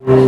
Ada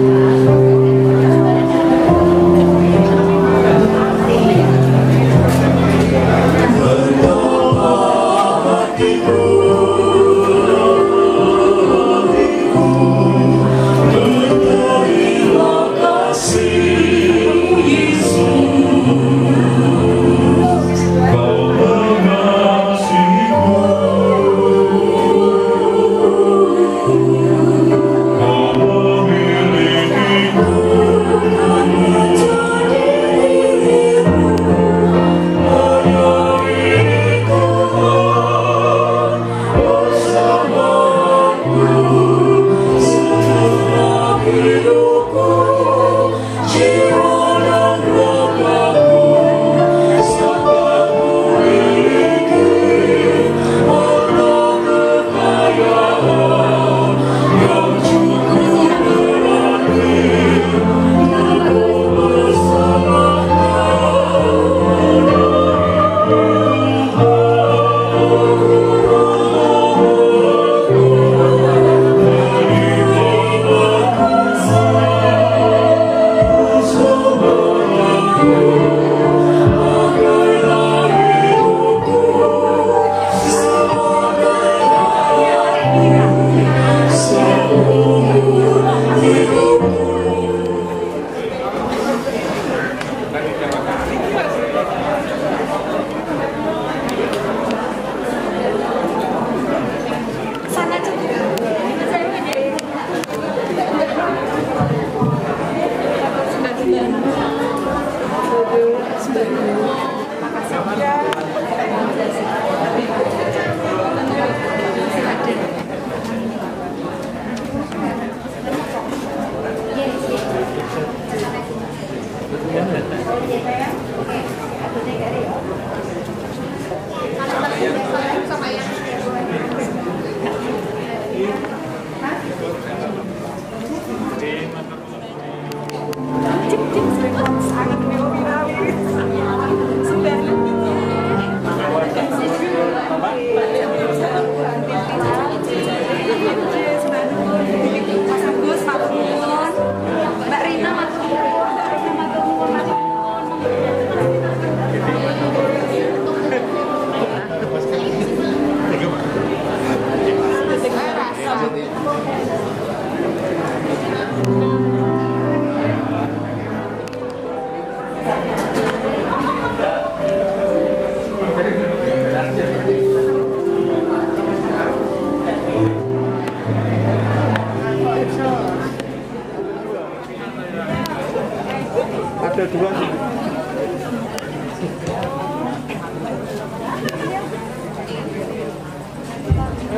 dua sih.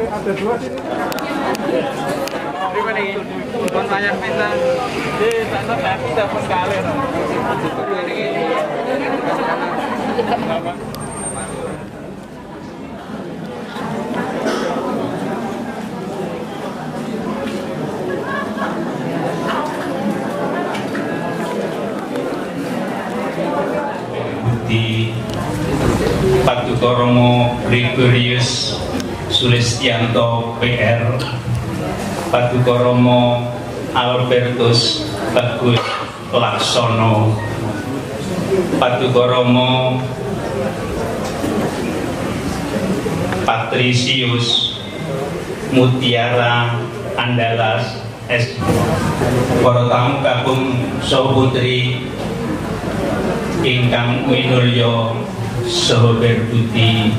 Ada dua sih. Terima kasih. Bukan banyak minta. Di sana tapi telepon kalian. Di Padukoromo Gregorius Sulistianto PR, Padukoromo Albertus Bagus Laksono, Padukoromo Patricius Mutiara Andalas S. Para tamu kakung saha putri ingkang winulya saha berbudi,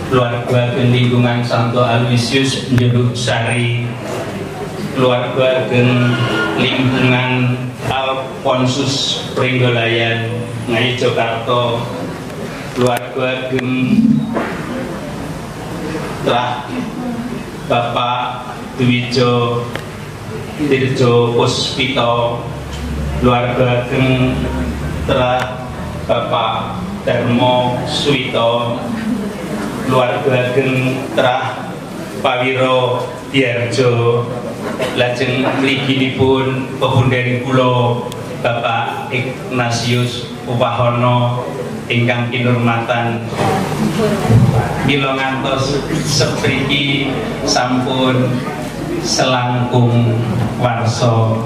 keluarga lingkungan Santo Aloysius Jeruk Sari, keluarga lingkungan Alfonsus Pringgolayan Ngayi Jakarta, keluarga telah Bapak Dwijo Dirjo Puspito, keluarga telah Bapak Darmo Suwito, keluarga telah Pawiro Diarjo, lajeng mliginipun pepundhen kula Bapak Ignatius Upahono ingkang kinurmatan. Mila ngantos sepriki sampun selangkung warsa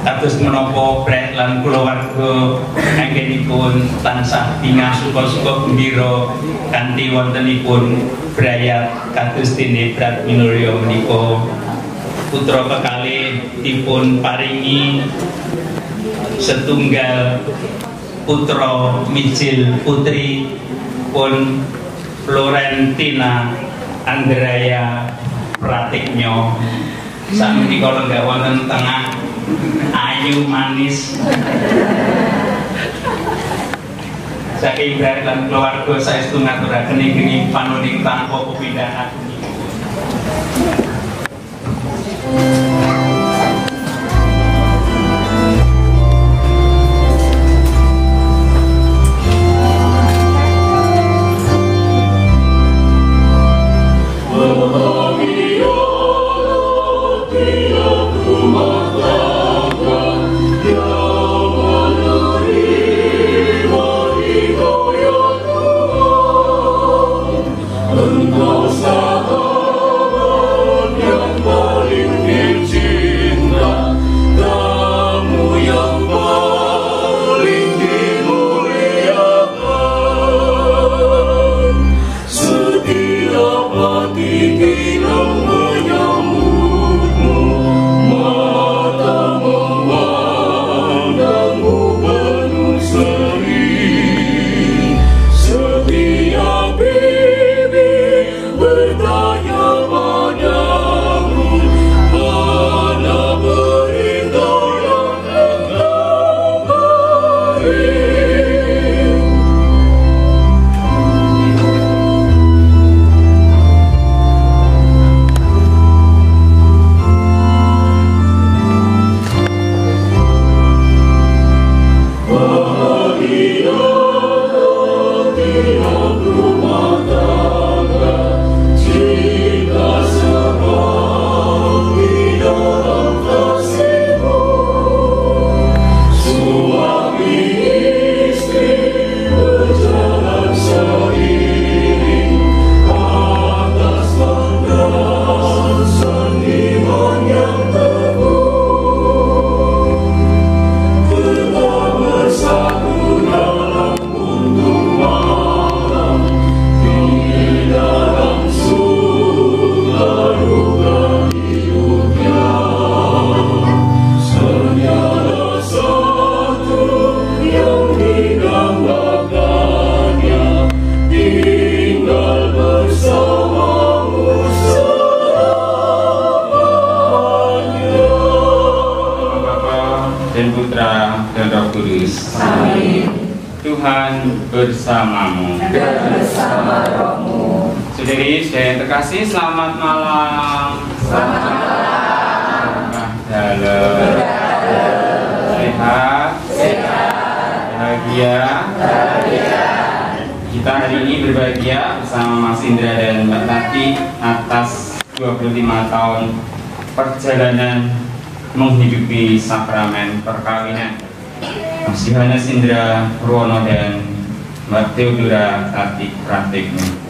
kados menapa Brek lan kulawarga anggenipun tansah bingah suka-suka gembira kanthi wontenipun brayat kados dene Brat Minulya menika putra kekalih dipun paringi setunggal putra mijil putri pun Florentina Andrea Pratiknya sakmenika lenggah wonten tengah ayu manis saking Brek lan keluarga saestu ngaturaken ing panuning tanpa pepindhan. Bersamamu dan bersama rohmu. Saudari dan terkasih, selamat malam. Selamat malam. Dalam sehat, bahagia. Kita hari ini berbahagia bersama Mas Indra dan Mbak Tati atas 25 tahun perjalanan menghidupi sakramen perkawinan Mas Yohanes Indra Purwono dan Mbak Theodora Tati Pratiknya.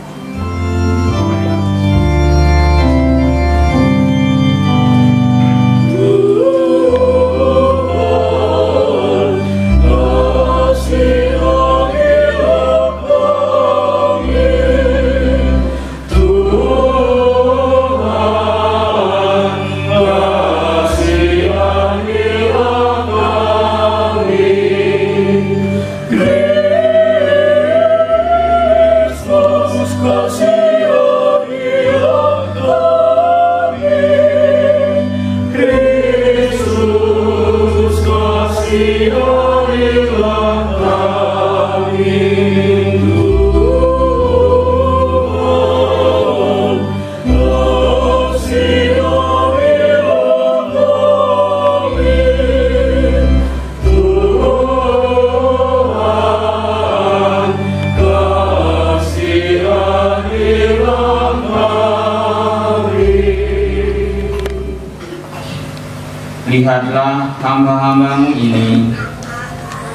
Lihatlah hamba-hambamu ini,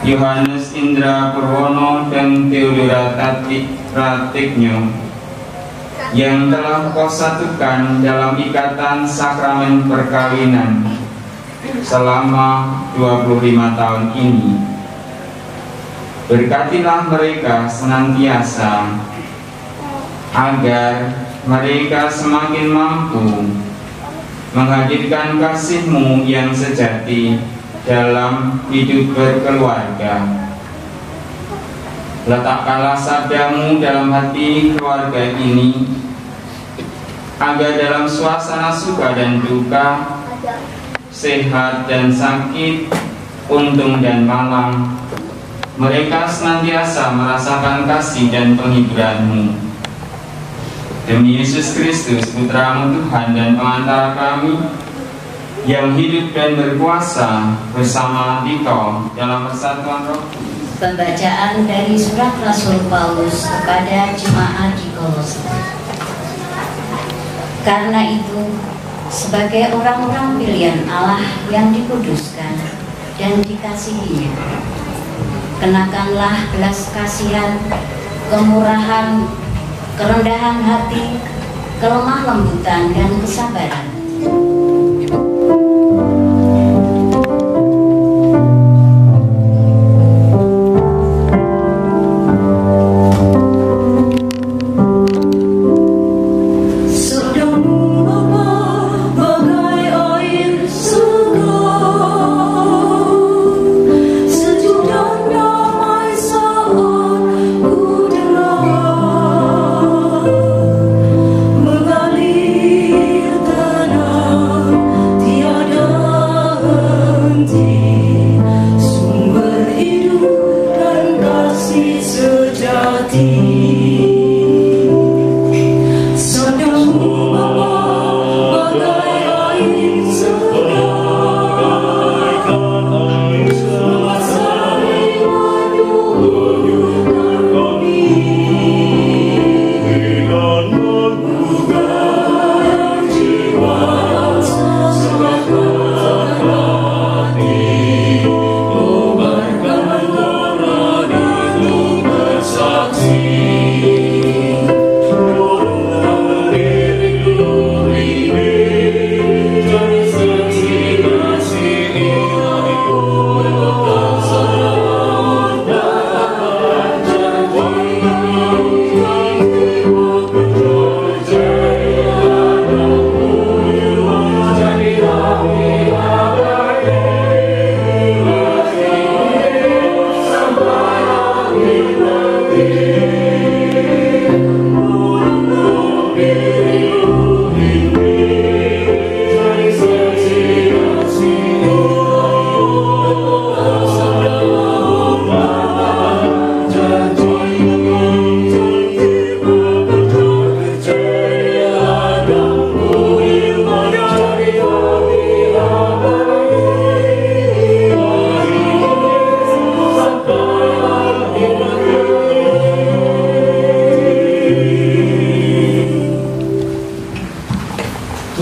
Yohanes Indra Purwono dan Theodora Tati Pratiknya. yang telah Kau satukan dalam ikatan sakramen perkawinan selama 25 tahun ini. Berkatilah mereka senantiasa agar mereka semakin mampu menghadirkan kasih-Mu yang sejati dalam hidup berkeluarga. Letakkanlah sabda-Mu dalam hati keluarga ini, agar dalam suasana suka dan duka, sehat dan sakit, untung dan malang, mereka senantiasa merasakan kasih dan penghiburan-Mu. Demi Yesus Kristus, Putra-Mu Tuhan dan pengantara kami, yang hidup dan berkuasa bersama Dikau dalam persatuan Roh. Pembacaan dari surat Rasul Paulus kepada jemaat di Kolose. Karena itu, sebagai orang-orang pilihan Allah yang dikuduskan dan dikasihinya, kenakanlah belas kasihan, kemurahan, kerendahan hati, kelemah lembutan, dan kesabaran.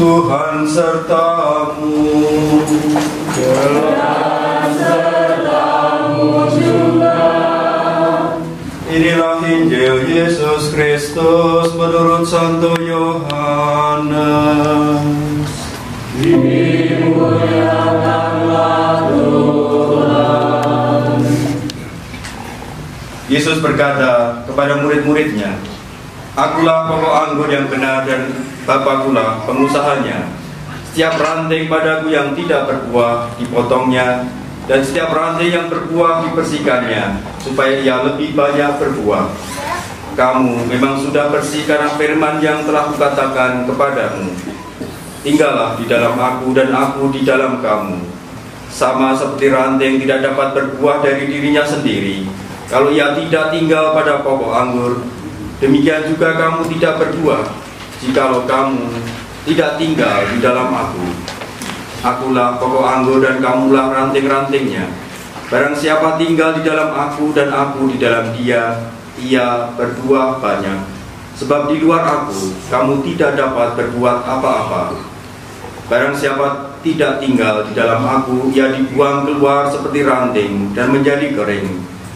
Tuhan sertamu, Tuhan sertamu juga. Inilah Injil Yesus Kristus menurut Santo Yohanes. Dimuliakanlah Tuhan. Yesus berkata kepada murid-muridnya, "Akulah pokok anggur yang benar dan Bapakulah pengusahanya. Setiap ranting padaku yang tidak berbuah dipotongnya, dan setiap ranting yang berbuah dibersihkannya, supaya ia lebih banyak berbuah. Kamu memang sudah bersih karena firman yang telah kukatakan kepadamu. Tinggallah di dalam aku dan aku di dalam kamu. Sama seperti ranting tidak dapat berbuah dari dirinya sendiri kalau ia tidak tinggal pada pokok anggur, demikian juga kamu tidak berbuah jikalau kamu tidak tinggal di dalam aku. Akulah pokok anggur dan kamulah ranting-rantingnya. Barang siapa tinggal di dalam aku dan aku di dalam dia, ia berbuah banyak. Sebab di luar aku, kamu tidak dapat berbuat apa-apa. Barang siapa tidak tinggal di dalam aku, ia dibuang keluar seperti ranting dan menjadi kering.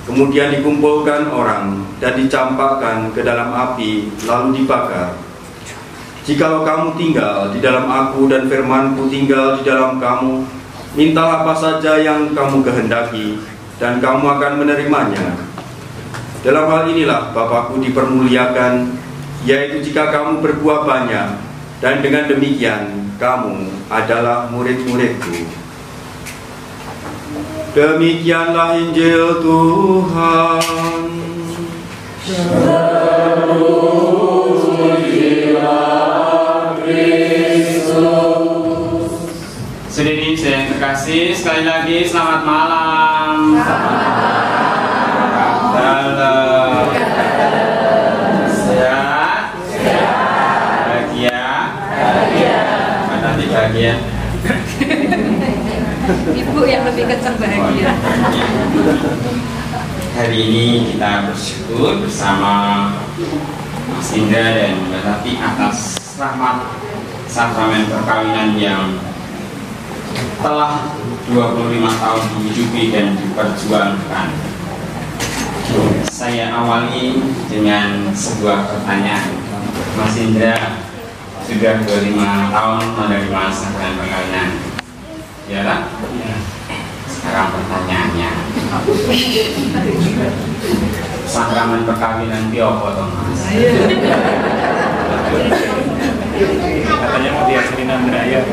Kemudian dikumpulkan orang dan dicampakkan ke dalam api, lalu dibakar. Jikalau kamu tinggal di dalam aku dan firman-Ku tinggal di dalam kamu, mintalah apa saja yang kamu kehendaki, dan kamu akan menerimanya. Dalam hal inilah Bapa-Ku dipermuliakan, yaitu jika kamu berbuah banyak, dan dengan demikian kamu adalah murid-murid-Ku. Demikianlah Injil Tuhan. Saudari yang terkasih, sekali lagi selamat malam. Dalam sehat, bahagia, nanti bahagia. Ibu yang lebih kencang bahagia. Hari ini kita bersyukur bersama Mas Indra dan Mbak Tati atas rahmat sakramen perkawinan yang telah 25 tahun dihidupi dan diperjuangkan. Saya awali dengan sebuah pertanyaan. Mas Indra sudah 25 tahun menerima sakramen perkawinan, ya kan? Ya. Sekarang pertanyaannya, sakramen perkawinan itu apa toh Mas? Katanya mau diajarin Andraya.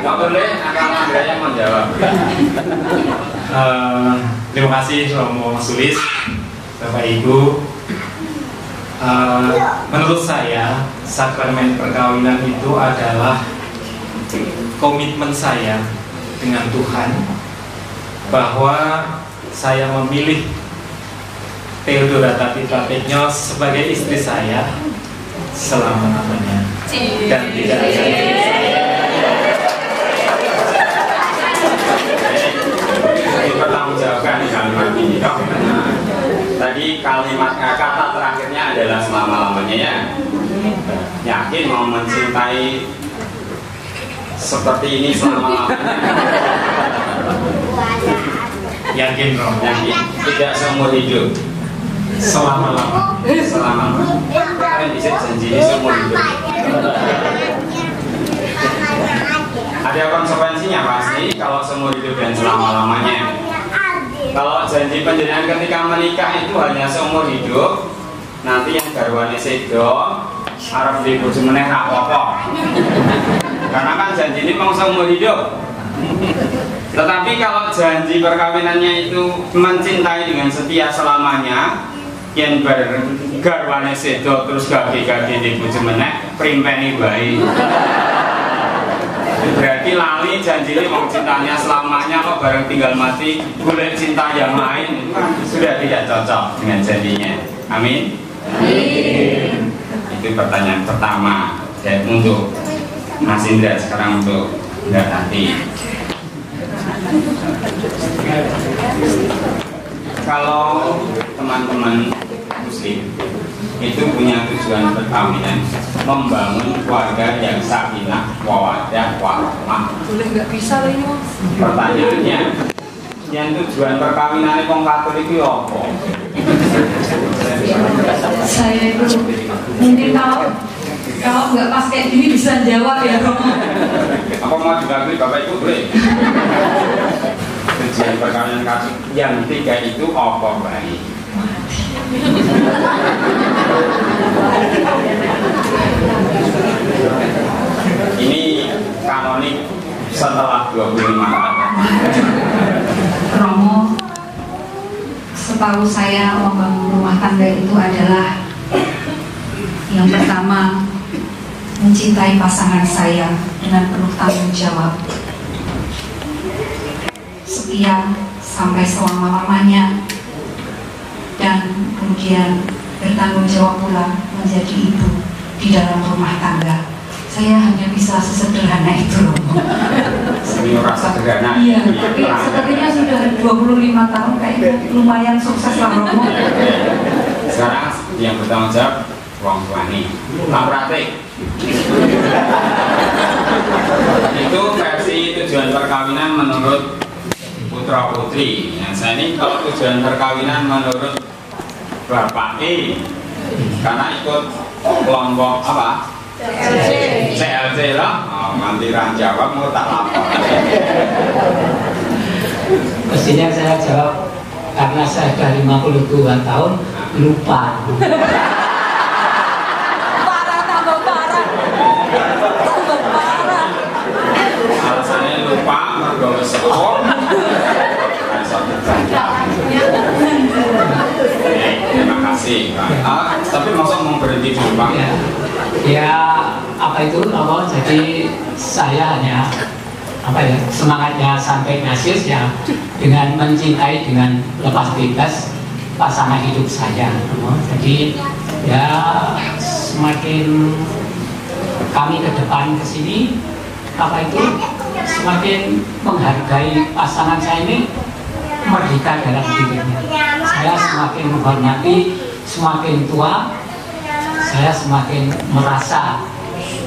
Nggak boleh, akan Andraya menjawab. Terima kasih Romo Sulis, Bapak Ibu. Menurut saya, sakramen perkawinan itu adalah komitmen saya dengan Tuhan bahwa saya memilih Theodora Tati Pratetyo sebagai istri saya selama-lamanya dan tidak ada dipertanggungjawabkan di kalimat ini. Tadi kalimat kata terakhirnya adalah selama-lamanya, ya. Yakin mau mencintai seperti ini selama-lamanya? yakin Romo, Yakin tidak seumur hidup, selama-lamanya. Kalian bisa janji ini seumur hidup. Ada konsekuensinya pasti kalau seumur hidup dan selama-lamanya. Kalau janji panjenengan ketika menikah itu hanya seumur hidup, nanti yang garwane sedo arep dibojo meneh ra apa-apa. Karena kan janji ini mau seumur hidup. Tetapi kalau janji perkawinannya itu mencintai dengan setia selamanya, yang bergarwane sedo terus gage-gage dibojo meneh primpeni bae. Berarti lali janji ini mau cintanya selamanya, kok bareng tinggal mati boleh cinta yang lain, sudah tidak cocok dengan janjinya. Amin. Amin. Itu pertanyaan pertama. Dan untuk Mas Indra, sekarang untuk Mbak Tati. Kalau teman-teman Muslim itu punya tujuan perkawinan membangun keluarga yang sakinah, mawaddah, warahmah. Boleh nggak bisa lah ini Mas? Pertanyaannya, yang tujuan perkawinan wong Katolik itu apa? Saya itu mungkin kalau nggak pas kayak gini bisa jawab ya Romo. Apa mau dibagi Bapak Ibu boleh? Tujuan perkawinan Katolik yang tiga itu apa baik? Ini kanonik setelah 25 tahun. Romo, setahu saya membangun rumah tangga itu adalah yang pertama, mencintai pasangan saya dengan penuh tanggung jawab, setia sampai selama-lamanya, dan kemudian bertanggung jawab pula menjadi ibu di dalam rumah tangga. Saya hanya bisa sesederhana itu loh. Ini rasa sederhana. Iya, tapi sepertinya sudah 25 tahun kayaknya lumayan sukses lah Romo. Sekarang yang bertanggung jawab wong tuane. Praktek. Itu versi tujuan perkawinan menurut putra putri. Yang saya ini kalau tujuan perkawinan menurut Bapak E, karena ikut kelompok apa? CLC lah. Oh, nanti jawab mau tak lapor. Mestinya saya jawab karena saya sudah 52 tahun lupa. Parah, tambah parah. Tambah parah. Alasannya lupa mergo wis sekolah. Terima kasih Pak. Tapi masa mau berhenti dulu Pak? Ya apa itu apa? Jadi saya hanya apa ya semangatnya sampai nasius ya dengan mencintai dengan lepas bebas pasangan hidup saya. Jadi ya semakin kami ke depan ke sini apa itu semakin menghargai pasangan saya ini merdeka dalam dirinya. Saya semakin menghormati, semakin tua saya semakin merasa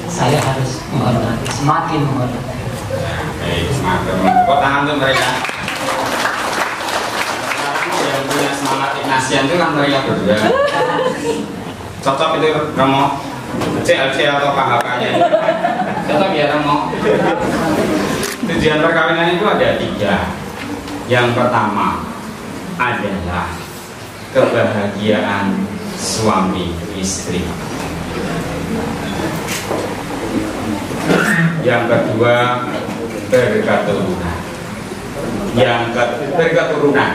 saya harus menghormati, semakin menghormati. Semakin tepuk tangan untuk mereka. Sekarang yang punya semangat Ignatian itu kan mereka berdua. Cocok itu Romo CLC atau KHK-nya. Cocok ya Romo. Tujuan perkawinan itu ada 3. Yang pertama adalah kebahagiaan suami istri. Yang kedua berketurunan. Berketurunan.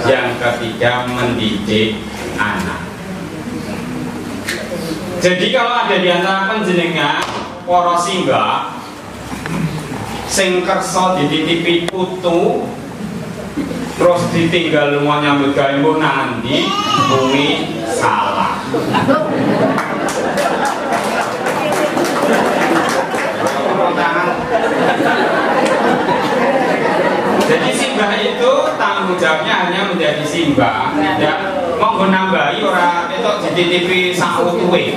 Yang ketiga mendidik anak. Jadi kalau ada di antara panjenengan para singgah sing kersa dititipi putu terus ditinggal lunga nyambut gawe mbok nang ndi kuwi salah. Jadi simbah itu tanggung jawabnya hanya menjadi simbah, tidak mau nambahi orang itu dititipi sak utuhe.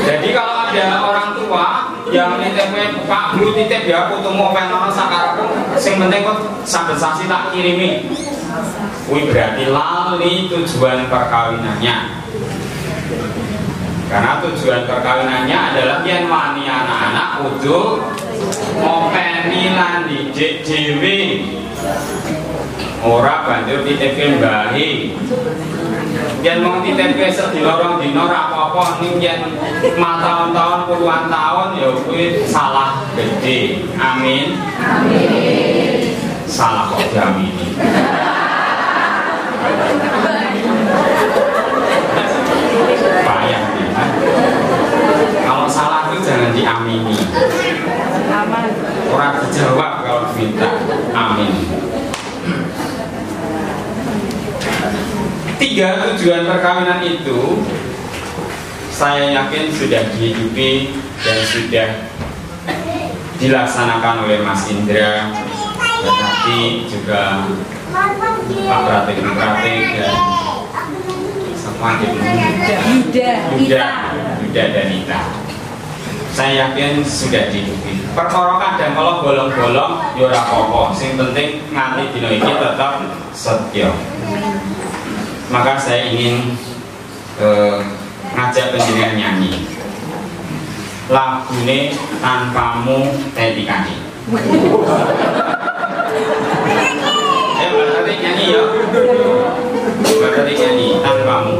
Jadi kalau ada orang tua yang nitipnya Pak Bu titip ya putumu pengen sakarepku sing penting kok sampai sasi tak kirimi. Kuwi berarti lali tujuan perkawinannya. Karena tujuan perkawinannya adalah yen wani anak-anak kudu ngopeni lan didik dhewe. Ora banjur titipke mbahe. Yen mung titipke sedina rong dina ora apa-apa ning yen tahun-tahun puluhan tahun ya kuwi salah gede. Amin. Amin. Salah kok diamini. Payah nih. Kalau salah itu jangan diamini. Orang dijawab kalau minta. Amin. 3 tujuan perkawinan itu saya yakin sudah dihidupi dan sudah dilaksanakan oleh Mas Indra, tetapi juga Pak Pratik dan sama Yuda dan Ita. Saya yakin sudah dihidupi. Perkara kadang kalau bolong-bolong ya ora apa-apa, sing penting nganti dina iki tetap setya. Maka saya ingin ngajak penjenengan nyanyi lagune Tanpamu Tetikani. Berarti nyanyi ya. Berarti nyanyi Tanpamu.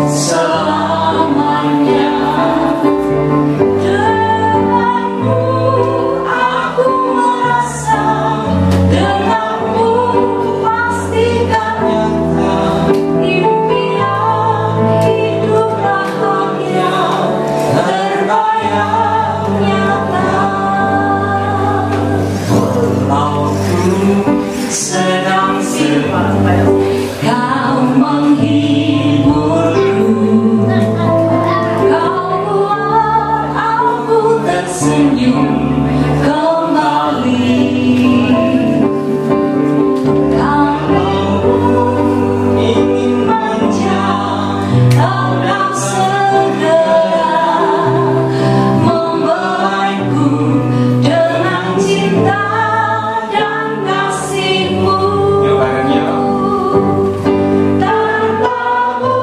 Selamanya sedang kau menghiburku, kau buat aku tersenyum kembali. Kalau ingin manja, engkau segera membelaiku dengan cinta dan kasihmu. Tanpamu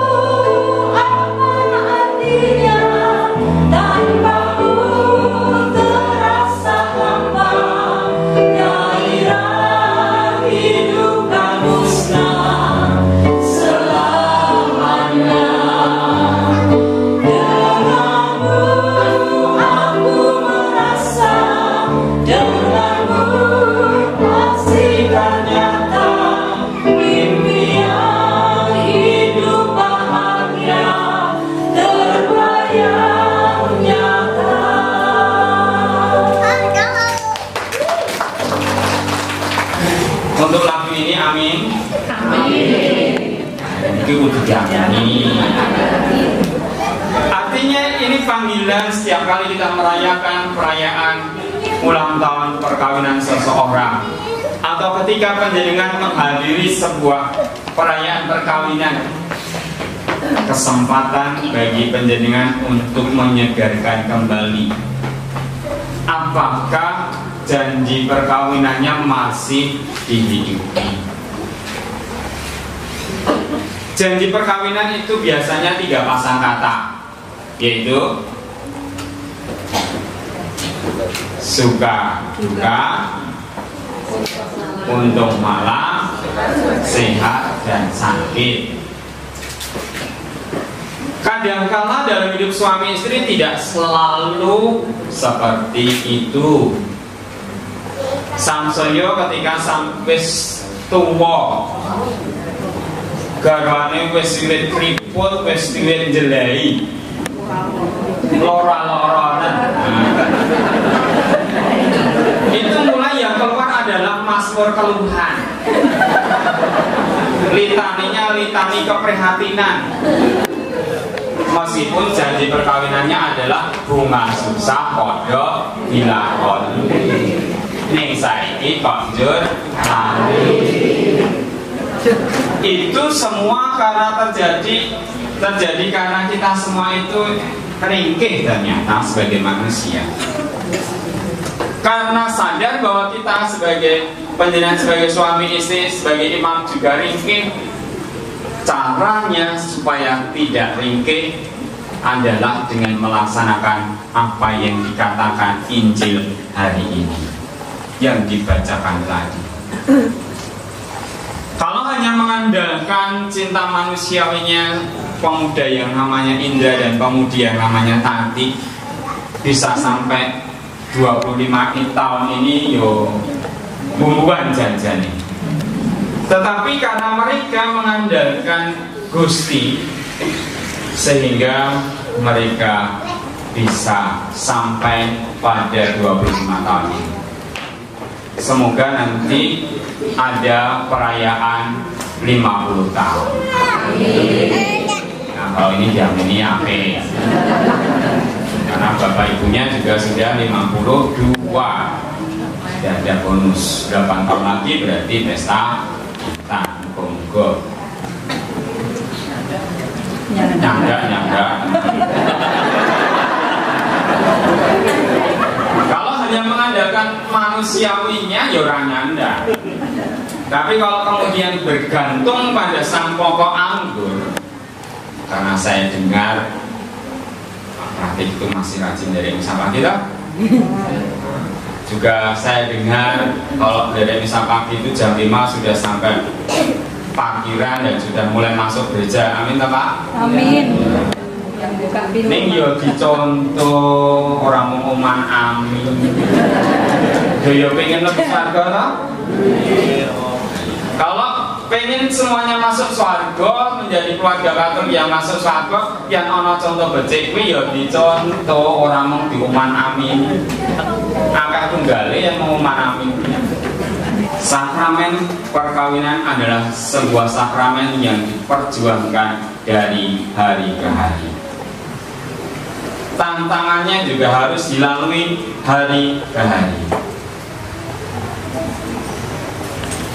apa artinya, tanpamu terasa hampa, gairah hidup kan musnah selamanya. Denganmu aku merasa, denganmu pastikan nyata impian hidup bahagia terbayang nyata. Untuk lagu ini amin. Itu udah diamini. Artinya ini panggilan setiap kali kita merayakan perayaan ulang tahun perkawinan seseorang, atau ketika panjenengan menghadiri sebuah perayaan perkawinan, kesempatan bagi panjenengan untuk menyegarkan kembali apakah janji perkawinannya masih dihidupi. Janji perkawinan itu biasanya 3 pasang kata, yaitu suka duka, untung malam, sehat dan sakit. Kadangkala dalam hidup suami istri tidak selalu seperti itu. Samsoyo ketika wis tuwa, garwane wis wiwit kriput, wis wiwit njelahi, lora-loronen. Itu mulai yang keluar adalah mazmur keluhan. Litaninya litani keprihatinan. Meskipun janji perkawinannya adalah bunga susah podo dilakon, ning saiki konjur itu semua karena terjadi karena kita semua itu ringkih ternyata sebagai manusia. Karena sadar bahwa kita sebagai panjenengan, sebagai suami istri, sebagai imam juga ringkih. Caranya supaya tidak ringkih adalah dengan melaksanakan apa yang dikatakan Injil hari ini yang dibacakan tadi. Kalau hanya mengandalkan cinta manusiawinya pemuda yang namanya Indra dan pemudi yang namanya Tati, bisa sampai 25 tahun ini yo bumbuan janjani. Tetapi karena mereka mengandalkan Gusti, sehingga mereka bisa sampai pada 25 tahun ini. Semoga nanti ada perayaan 50 tahun. Nah, kalau ini diamini ape, karena bapak ibunya juga sudah 52. Tidak ada bonus 8 tahun lagi, berarti pesta tanggung. Nyangga. Kalau hanya mengandalkan manusiawinya, ya orang nyanda. Tapi kalau kemudian bergantung pada sang pokok anggur, karena saya dengar Pak Pratik itu masih rajin dari misa pagi kita. Juga saya dengar kalau dari misa pagi itu jam 5 sudah sampai parkiran dan sudah mulai masuk gereja. Amin tak Pak? Amin. Yang buka pintu. Ning yo dicontoh orang oman amin. Yo pengen lebih surga toh? Kalau pengen semuanya masuk surga, menjadi keluarga Katolik yang masuk surga, yang ono contoh becik kuwi yo dicontoh orang mung di oman amin. Akeh tunggale yang mau oman amin. Sakramen perkawinan adalah sebuah sakramen yang diperjuangkan dari hari ke hari. Tantangannya juga harus dilalui hari ke hari.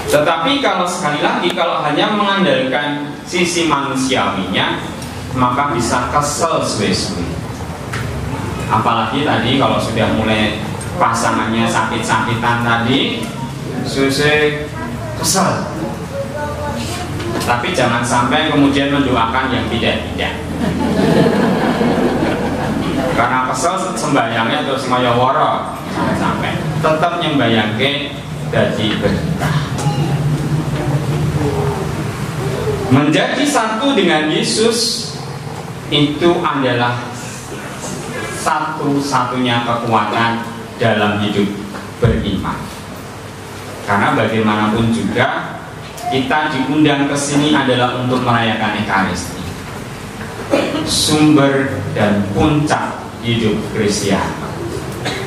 Tetapi kalau sekali lagi, kalau hanya mengandalkan sisi manusiawinya, maka bisa kesel suwe-suwe. Apalagi tadi kalau sudah mulai pasangannya sakit-sakitan tadi, suwe-suwe kesel. Tapi jangan sampai kemudian mendoakan yang tidak-tidak. Karena kesel sembahyangnya terus mayawara, sampai tetap nyembayangke dadi berkah. Menjadi satu dengan Yesus itu adalah satu-satunya kekuatan dalam hidup beriman. Karena bagaimanapun juga kita diundang ke sini adalah untuk merayakan Ekaristi, sumber dan puncak hidup Kristiani.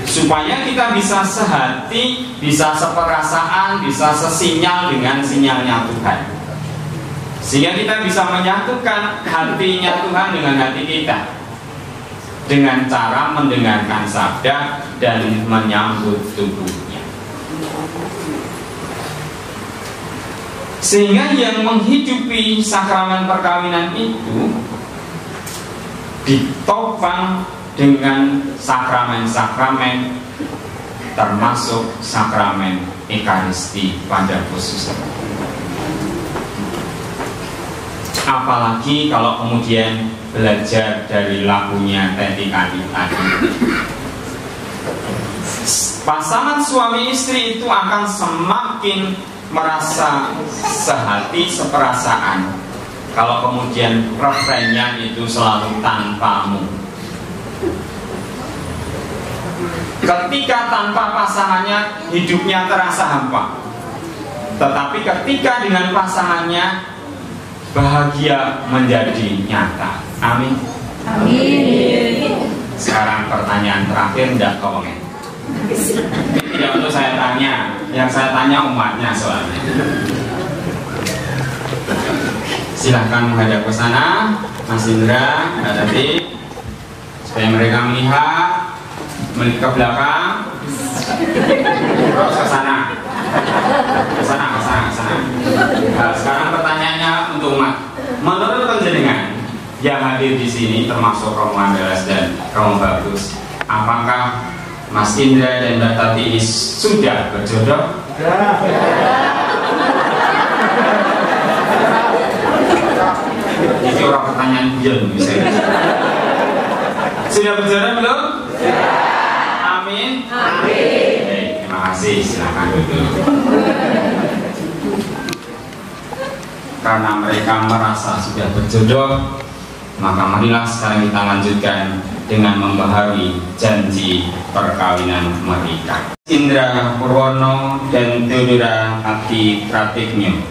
Supaya kita bisa sehati, bisa seperasaan, bisa sesinyal dengan sinyalnya Tuhan. Sehingga kita bisa menyatukan hatinya Tuhan dengan hati kita, dengan cara mendengarkan sabda dan menyambut tubuhnya. Sehingga yang menghidupi sakramen perkawinan itu ditopang dengan sakramen-sakramen, termasuk sakramen Ekaristi pada khususnya. Apalagi kalau kemudian belajar dari lagunya Teti Kandi tadi, pasangan suami istri itu akan semakin merasa sehati seperasaan kalau kemudian refrennya itu selalu tanpamu. Ketika tanpa pasangannya hidupnya terasa hampa, tetapi ketika dengan pasangannya bahagia menjadi nyata. Amin. Amin. Sekarang pertanyaan terakhir, tidak komen. Ini tidak untuk saya tanya, yang saya tanya umatnya soalnya. Silahkan menghadap ke sana, Mas Indra, Mbak Tati, supaya mereka melihat ke belakang, terus ke sana. Ke sana. Nah, sekarang pertanyaannya untuk umat. Menurut panjenengan yang hadir di sini, termasuk Romo Andalas dan Romo Bagus, apakah Mas Indra dan Mbak Tati ini sudah berjodoh? Itu orang pertanyaan beliau misalnya. Sudah berjodoh belum? Amin. Amin. Terima kasih, silakan duduk. Karena mereka merasa sudah berjodoh, maka marilah sekarang kita lanjutkan dengan membaharui janji perkawinan mereka. Indra Purwono dan Theodora Ati Pratiknyo,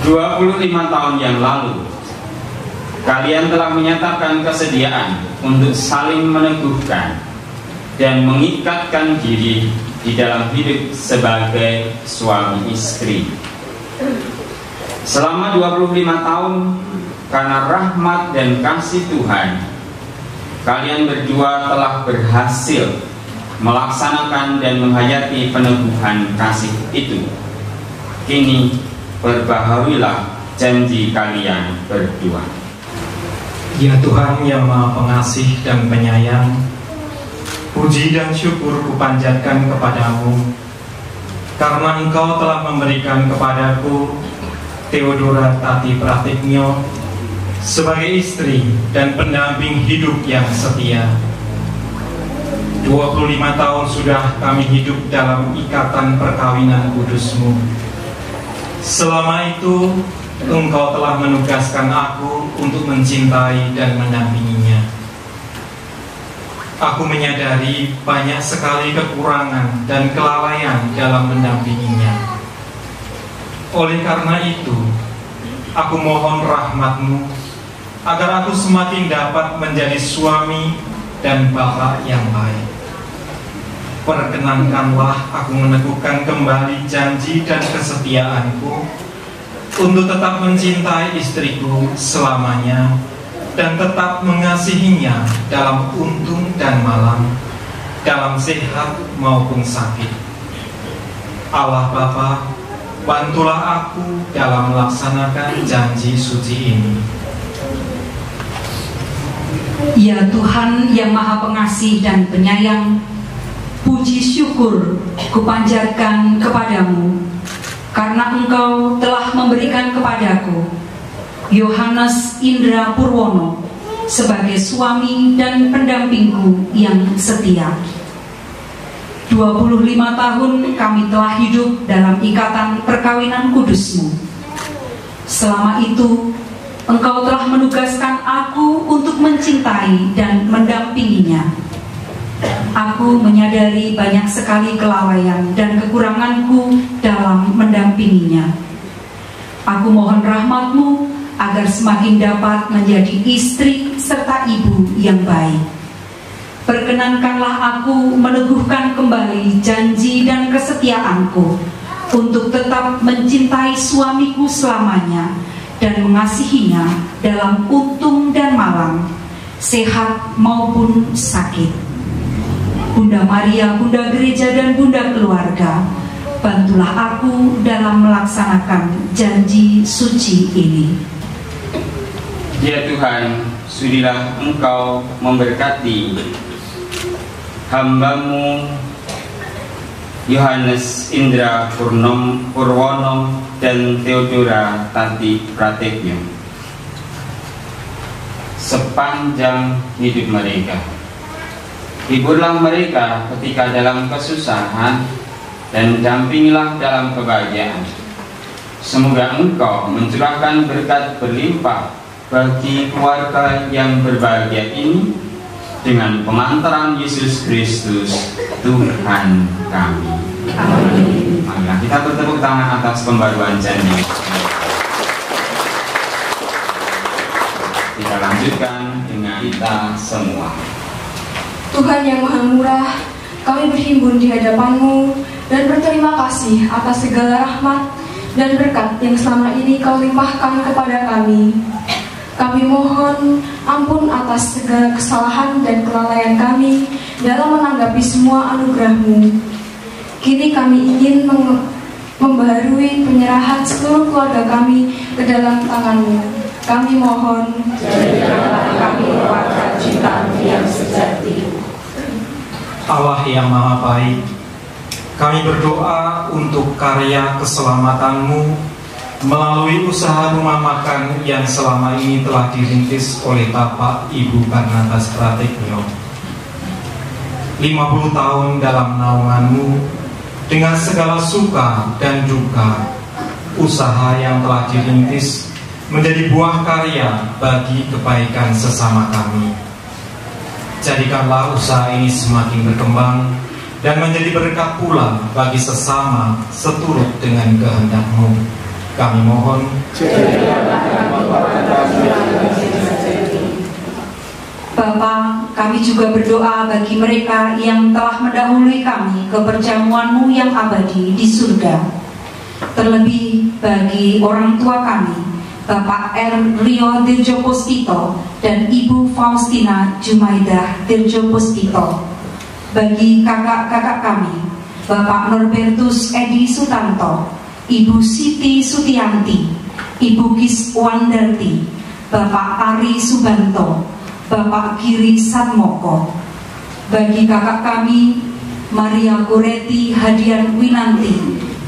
25 tahun yang lalu kalian telah menyatakan kesediaan untuk saling meneguhkan dan mengikatkan diri di dalam hidup sebagai suami istri. Selama 25 tahun, karena rahmat dan kasih Tuhan, kalian berdua telah berhasil melaksanakan dan menghayati peneguhan kasih itu. Kini perbaharuilah janji kalian berdua. Ya Tuhan yang Maha Pengasih dan Penyayang, puji dan syukur kupanjatkan kepadamu karena Engkau telah memberikan kepadaku Theodora Ati Pratiknyo sebagai istri dan pendamping hidup yang setia. 25 tahun sudah kami hidup dalam ikatan perkawinan kudus-Mu. Selama itu Engkau telah menugaskan aku untuk mencintai dan mendampinginya. Aku menyadari banyak sekali kekurangan dan kelalaian dalam mendampinginya. Oleh karena itu, aku mohon rahmat-Mu agar aku semakin dapat menjadi suami dan bapak yang baik. perkenankanlah aku meneguhkan kembali janji dan kesetiaanku untuk tetap mencintai istriku selamanya dan tetap mengasihinya dalam untung dan malang, dalam sehat maupun sakit. Allah Bapa, bantulah aku dalam melaksanakan janji suci ini. Ya Tuhan yang Maha Pengasih dan Penyayang, puji syukur kupanjatkan kepadamu karena Engkau telah memberikan kepadaku Yohanes Indra Purwono sebagai suami dan pendampingku yang setia. 25 tahun kami telah hidup dalam ikatan perkawinan kudus-Mu. Selama itu Engkau telah menugaskan aku untuk mencintai dan mendampinginya. Aku menyadari banyak sekali kelalaian dan kekuranganku dalam mendampinginya. Aku mohon rahmat-Mu agar semakin dapat menjadi istri serta ibu yang baik. Perkenankanlah aku meneguhkan kembali janji dan kesetiaanku untuk tetap mencintai suamiku selamanya dan mengasihinya dalam untung dan malang, sehat maupun sakit. Bunda Maria, Bunda Gereja dan Bunda Keluarga, bantulah aku dalam melaksanakan janji suci ini. Ya Tuhan, sudilah Engkau memberkati hamba-Mu Yohanes Indra Purwono dan Theodora Tati Pratekyo sepanjang hidup mereka. Hiburlah mereka ketika dalam kesusahan dan dampingilah dalam kebahagiaan. Semoga Engkau mencurahkan berkat berlimpah bagi keluarga yang berbahagia ini dengan pengantaran Yesus Kristus Tuhan kami. Amin. Marilah kita bertepuk tangan atas pembaruan janji. Kita lanjutkan dengan kita semua. Tuhan yang Maha Murah, kami berhimpun di hadapan-Mu dan berterima kasih atas segala rahmat dan berkat yang selama ini Kau limpahkan kepada kami. Kami mohon ampun atas segala kesalahan dan kelalaian kami dalam menanggapi semua anugerah-Mu. Kini kami ingin membaharui penyerahan seluruh keluarga kami ke dalam tangan-Mu. Kami mohon, jadikanlah kami warga cinta yang sejati. Allah yang Maha Baik, kami berdoa untuk karya keselamatan-Mu melalui usaha rumah makan yang selama ini telah dirintis oleh Bapak Ibu Barnabas Pratekyo. 50 tahun dalam naungan-Mu, dengan segala suka dan duka, usaha yang telah dirintis menjadi buah karya bagi kebaikan sesama kami. Jadikanlah usaha ini semakin berkembang dan menjadi berkat pula bagi sesama seturut dengan kehendak-Mu. Kami mohon, Bapa, kami juga berdoa bagi mereka yang telah mendahului kami ke perjamuan-Mu yang abadi di surga. Terlebih bagi orang tua kami, Bapak R. Rio Dirjo Puspito dan Ibu Faustina Jumaidah Dirjo Puspito. Bagi kakak-kakak kami, Bapak Norbertus Edi Sutanto, Ibu Siti Sutianti, Ibu Kiswandarti, Bapak Ari Subanto, Bapak Giri Satmoko. Bagi kakak kami, Maria Goreti Hadian Winanti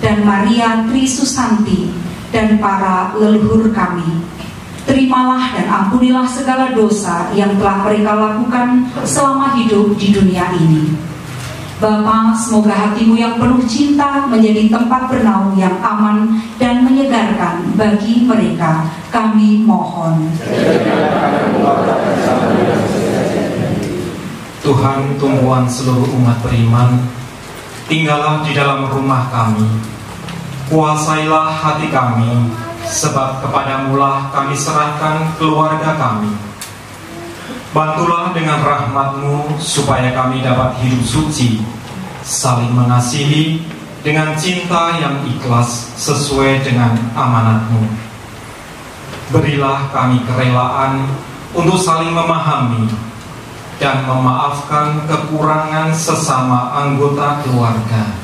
dan Maria Tri Susanti dan para leluhur kami. Terimalah dan ampunilah segala dosa yang telah mereka lakukan selama hidup di dunia ini. Bapa, semoga hati-Mu yang penuh cinta menjadi tempat bernaung yang aman dan menyegarkan bagi mereka. Kami mohon. Tuhan tumpuan seluruh umat beriman, tinggallah di dalam rumah kami. Kuasailah hati kami, sebab kepadamu-lah kami serahkan keluarga kami. Bantulah dengan rahmat-Mu supaya kami dapat hidup suci saling mengasihi dengan cinta yang ikhlas sesuai dengan amanat-Mu. Berilah kami kerelaan untuk saling memahami dan memaafkan kekurangan sesama anggota keluarga.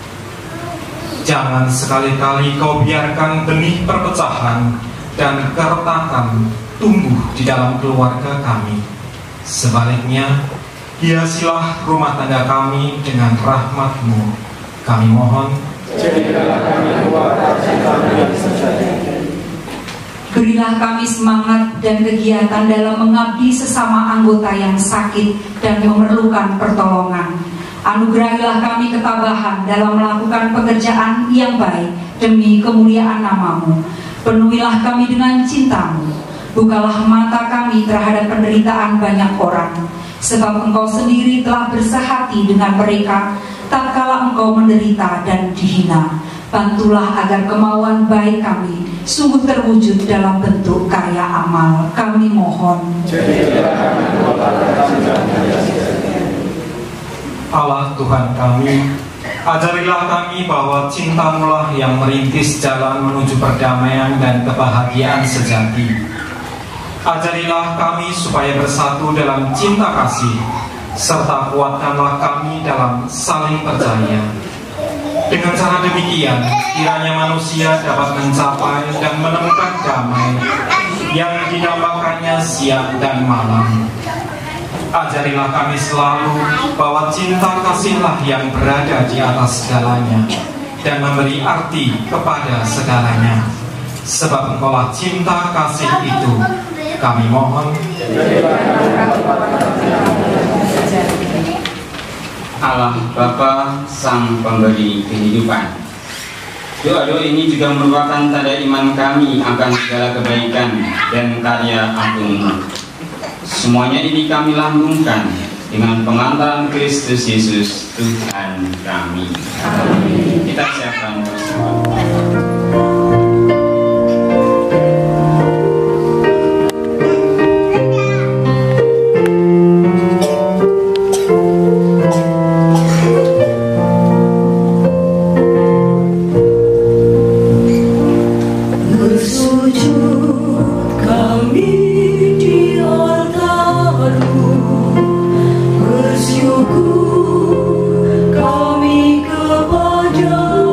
Jangan sekali-kali Kau biarkan benih perpecahan dan keretakan tumbuh di dalam keluarga kami. Sebaliknya, hiasilah rumah tangga kami dengan rahmat-Mu. Kami mohon, jadikanlah kami keluarga cinta-Mu yang sejati. Berilah kami semangat dan kegiatan dalam mengabdi sesama anggota yang sakit dan memerlukan pertolongan. Anugerahilah kami ketabahan dalam melakukan pekerjaan yang baik demi kemuliaan nama-Mu. Penuhilah kami dengan cinta-Mu. Bukalah mata kami terhadap penderitaan banyak orang, sebab Engkau sendiri telah bersehati dengan mereka tatkala Engkau menderita dan dihina. Bantulah agar kemauan baik kami sungguh terwujud dalam bentuk karya amal. Kami mohon. Allah Tuhan kami, ajarilah kami bahwa cinta-Mu lah yang merintis jalan menuju perdamaian dan kebahagiaan sejati. Ajarilah kami supaya bersatu dalam cinta kasih, serta kuatkanlah kami dalam saling percaya. Dengan cara demikian, kiranya manusia dapat mencapai dan menemukan damai yang didambakannya siang dan malam. Ajarilah kami selalu bahwa cinta kasihlah yang berada di atas segalanya dan memberi arti kepada segalanya. Sebab Engkaulah cinta kasih itu. Kami mohon, Allah Bapa Sang Pemberi kehidupan. Doa-doa ini juga merupakan tanda iman kami akan segala kebaikan dan karya agung. Semuanya ini kami lambungkan dengan pengantaran Kristus Yesus Tuhan kami. Amin. Kita siapkan bersama. Kami kepada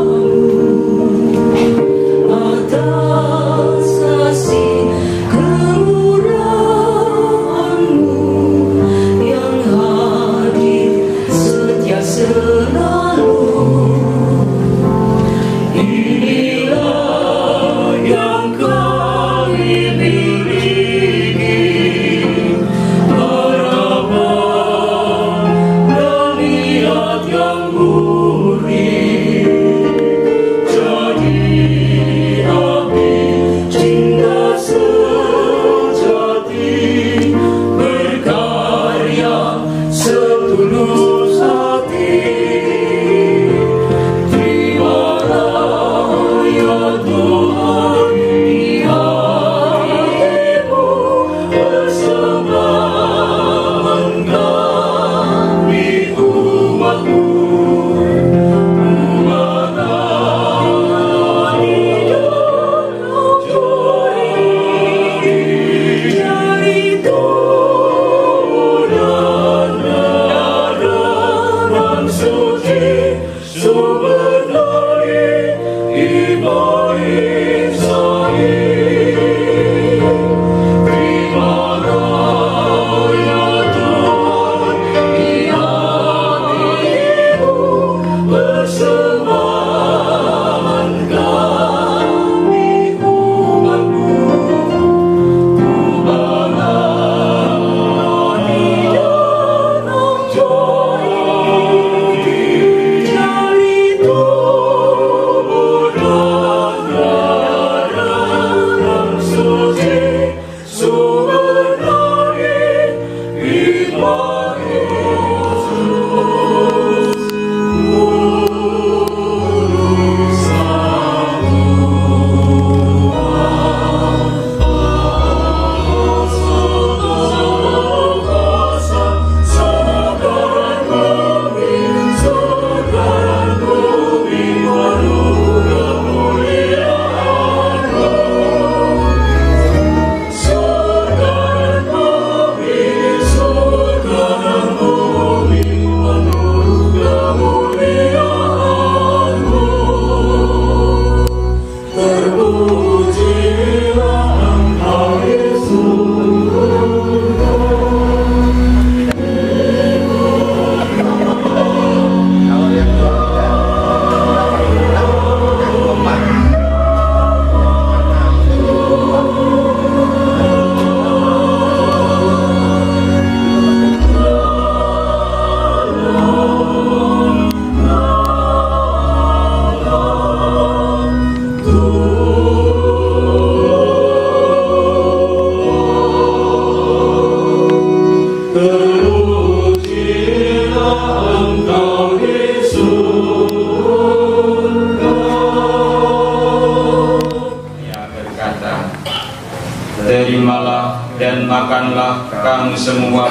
dan makanlah kamu semua,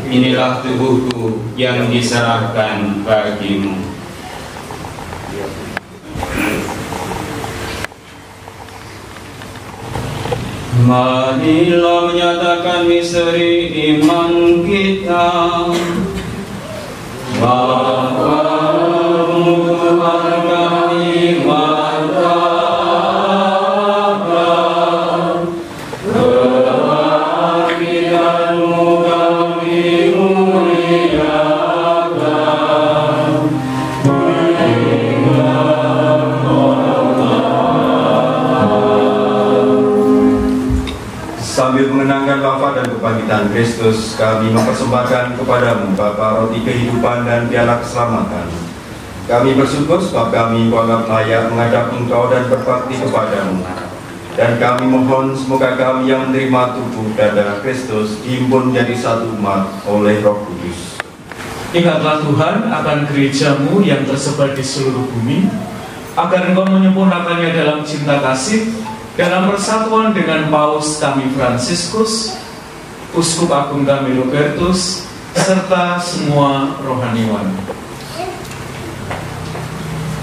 inilah tubuhku yang diserahkan bagimu. Marilah menyatakan misteri iman kita, bahwa Tuhan kami martabat, kebangkitan-Mu kami muliakan. Sambil mengenangkan wafat dan kebangkitan Kristus, kami mempersembahkan kepadamu Bapa roti kehidupan dan piala keselamatan. Kami bersyukur sebab kami kuanggap layak menghadap Engkau dan berbakti kepadamu. Dan kami mohon semoga kami yang menerima tubuh dan darah Kristus dihimpun menjadi satu umat oleh Roh Kudus. Ingatlah Tuhan akan gereja-Mu yang tersebar di seluruh bumi, agar Engkau menyempurnakannya dalam cinta kasih, dalam persatuan dengan Paus kami Fransiskus, Uskup Agung kami Robertus, serta semua rohaniwan.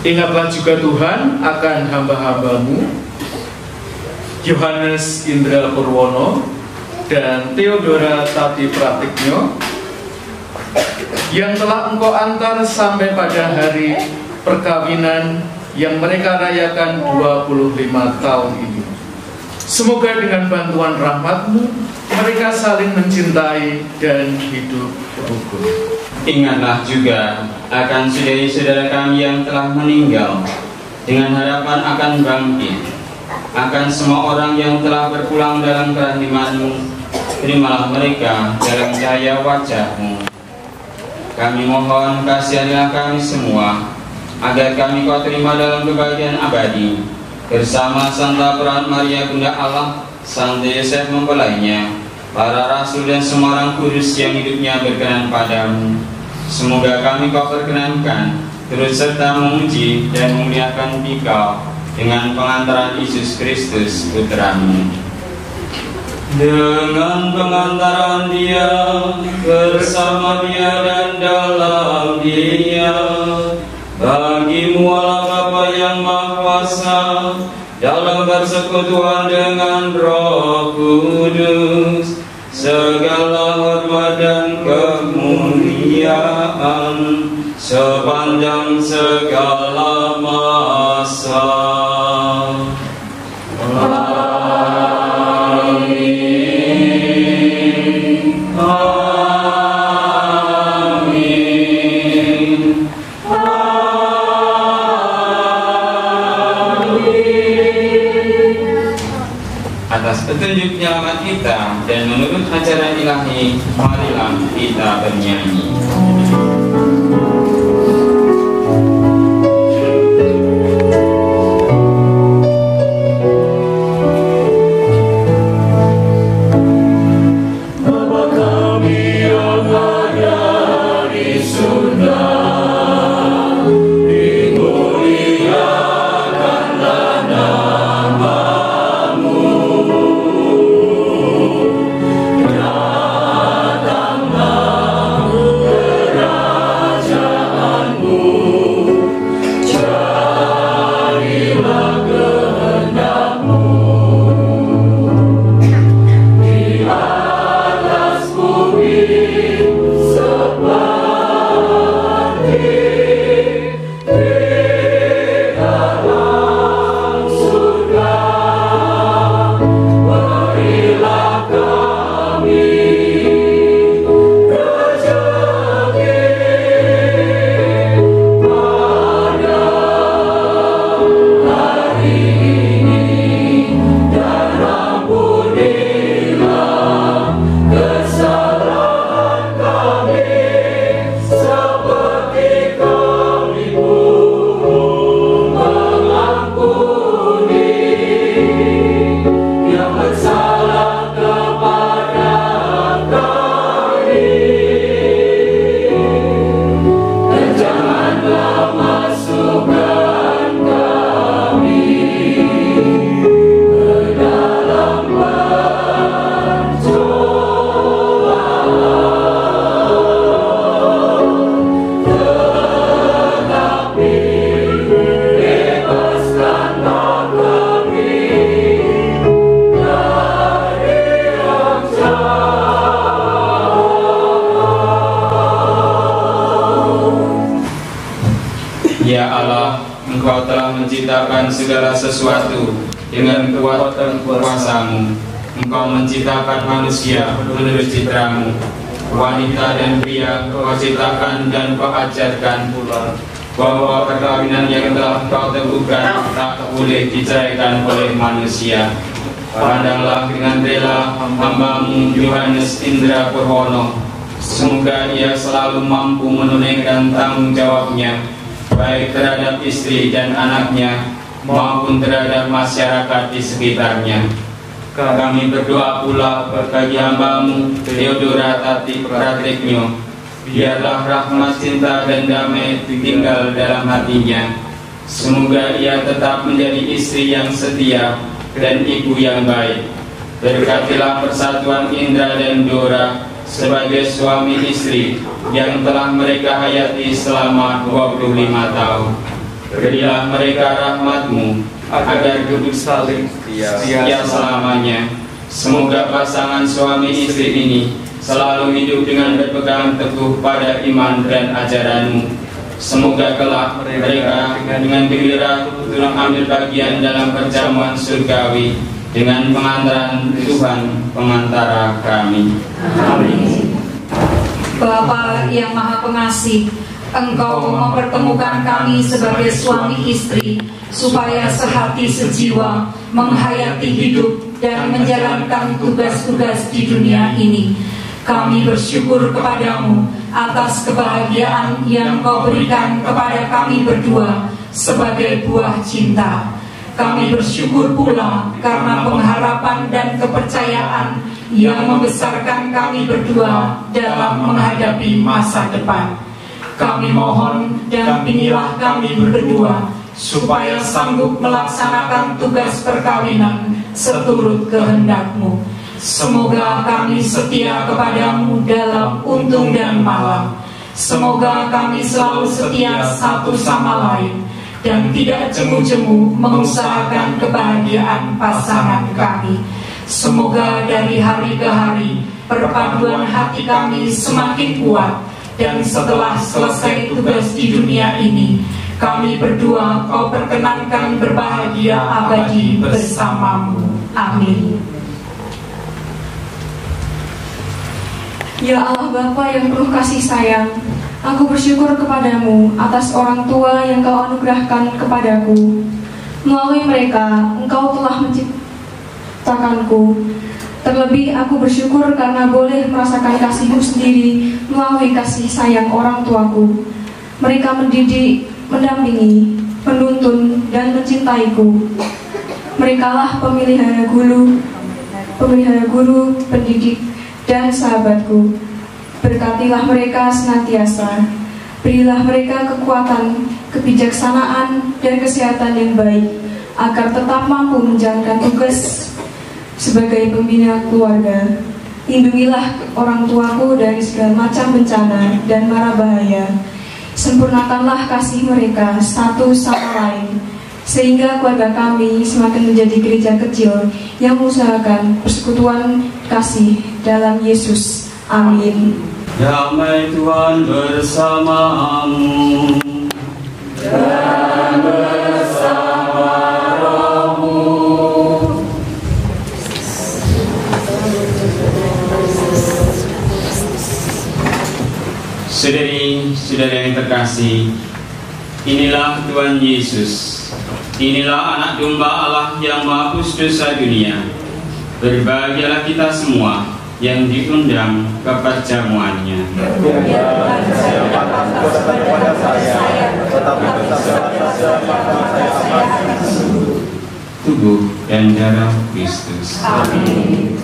Ingatlah juga Tuhan akan hamba-hamba-Mu, Yohanes Indra Purwono dan Theodora Tati Pratiknyo, yang telah Engkau antar sampai pada hari perkawinan yang mereka rayakan 25 tahun ini. Semoga dengan bantuan rahmat-Mu mereka saling mencintai dan hidup rukun. Ingatlah juga akan saudara-saudara kami yang telah meninggal, dengan harapan akan bangkit. Akan semua orang yang telah berpulang dalam kerahiman-Mu, terimalah mereka dalam cahaya wajah-Mu. Kami mohon kasihanilah kami semua, agar kami Kau terima dalam kebahagiaan abadi, bersama Santa Peran Maria Bunda Allah, Santo Yosef mempelainya, para rasul dan semua orang kudus yang hidupnya berkenan padamu. Semoga kami Kau perkenankan turut serta memuji dan memuliakan Dikau dengan pengantaran Yesus Kristus Putra-Mu. Dengan pengantaran Dia, bersama Dia dan dalam Dia, bagi-Mu Allah Bapa yang Maha Kuasa, dalam persekutuan dengan Roh Kudus, segala hormat dan kemuliaan sepanjang segala masa. Amin. Amin. Atas petunjuk penyelamat kita dan menurut ajaran ilahi, marilah kita bernyanyi. Datanglah menciptakan segala sesuatu dengan kekuatan kuasa-Mu. Engkau menciptakan manusia menurut citra-Mu. Wanita dan pria Kau ciptakan dan Kau ajarkan pula bahwa perkawinan yang telah Kau teguhkan tak boleh diceraikan oleh manusia. Pandanglah dengan rela hamba-Mu Yohanes Indra Purwono. Semoga ia selalu mampu menunaikan tanggung jawabnya, baik terhadap istri dan anaknya maupun terhadap masyarakat di sekitarnya. Kami berdoa pula bagi hamba-Mu Theodora Tati Pratiknyo. Biarlah rahmat, cinta, dan damai tinggal dalam hatinya. Semoga ia tetap menjadi istri yang setia dan ibu yang baik. Berkatilah persatuan Indra dan Dora sebagai suami istri yang telah mereka hayati selama 25 tahun. Berilah mereka rahmat-Mu agar hidup saling setia selamanya. Semoga pasangan suami istri ini selalu hidup dengan berpegang teguh pada iman dan ajaran-Mu. Semoga kelak mereka dengan gembira turut ambil bagian dalam perjamuan surgawi dengan pengantaran Tuhan pengantara kami. Amin. Bapa yang Maha Pengasih, Engkau mempertemukan kami sebagai suami istri supaya sehati sejiwa menghayati hidup dan menjalankan tugas-tugas di dunia ini. Kami bersyukur kepadamu atas kebahagiaan yang Kau berikan kepada kami berdua sebagai buah cinta. Kami bersyukur pula karena pengharapan dan kepercayaan yang membesarkan kami berdua dalam menghadapi masa depan. Kami mohon dampingilah kami berdua supaya sanggup melaksanakan tugas perkawinan seturut kehendak-Mu. Semoga kami setia kepadamu dalam untung dan malam. Semoga kami selalu setia satu sama lain dan tidak jemu-jemu mengusahakan kebahagiaan pasangan kami. Semoga dari hari ke hari perpaduan hati kami semakin kuat, dan setelah selesai tugas di dunia ini, kami berdua Kau perkenankan berbahagia abadi bersamamu. Amin. Ya Allah Bapa yang penuh kasih sayang, aku bersyukur kepadamu atas orang tua yang Kau anugerahkan kepadaku. Melalui mereka, Engkau telah menciptakanku. Terlebih aku bersyukur karena boleh merasakan kasih-Mu sendiri melalui kasih sayang orang tuaku. Mereka mendidik, mendampingi, menuntun, dan mencintaiku. Merekalah pemelihara guru, pendidik, dan sahabatku. Berkatilah mereka senantiasa. Berilah mereka kekuatan, kebijaksanaan, dan kesehatan yang baik, agar tetap mampu menjalankan tugas sebagai pembina keluarga. Lindungilah orang tuaku dari segala macam bencana dan mara bahaya. Sempurnakanlah kasih mereka satu sama lain, sehingga keluarga kami semakin menjadi gereja kecil yang mengusahakan persekutuan kasih dalam Yesus. Amin. Damai Tuhan bersamamu dan bersama rohmu. Saudari-saudari yang terkasih, inilah Tuhan Yesus. Inilah anak domba Allah yang menghapus dosa dunia. Berbahagialah kita semua yang diundang ke perjamuannya. Tubuh dan darah Kristus. Amin.